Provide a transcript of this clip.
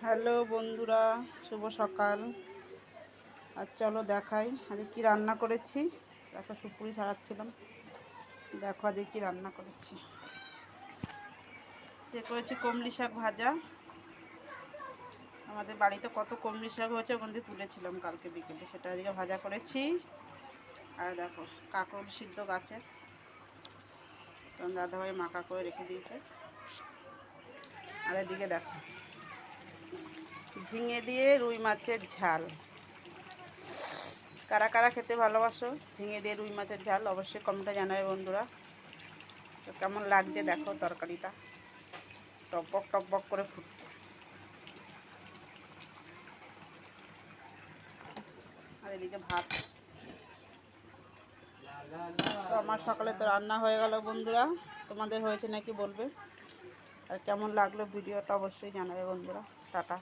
Hello বন্ধুরা, শুভ সকাল। আর চলো দেখাই আজকে কি রান্না করেছি। দেখো সুপুরি ছাড়াচ্ছিলাম, দেখো আজকে কি রান্না করেছি। যে করেছি কমলি শাক ভাজা। আমাদের বাড়িতে কত কমলি শাক হয়েছে, ওখান থেকে তুলেছিলাম কালকে বিকেলে, সেটা আজকে ভাজা করেছি। আর দেখো কাঁকরোল সিদ্ধ গাছের, তখন দাদাভাই মাখা করে রেখে দিয়েছে। আর এদিকে দেখো ঝিঙে দিয়ে রুই মাছের ঝাল। কারা কারা খেতে ভালোবাসো ঝিঙে দিয়ে রুই মাছের ঝাল, অবশ্যই কমেন্টে জানাবে বন্ধুরা। তো কেমন লাগছে দেখো, তরকারিটা টকবক টকবক করে ফুটছে। আর এদিকে ভাত। তো আমার সকালে তো রান্না হয়ে গেল বন্ধুরা, তোমাদের হয়েছে নাকি বলবে। আর কেমন লাগলো ভিডিওটা অবশ্যই জানাবে বন্ধুরা। টাটা।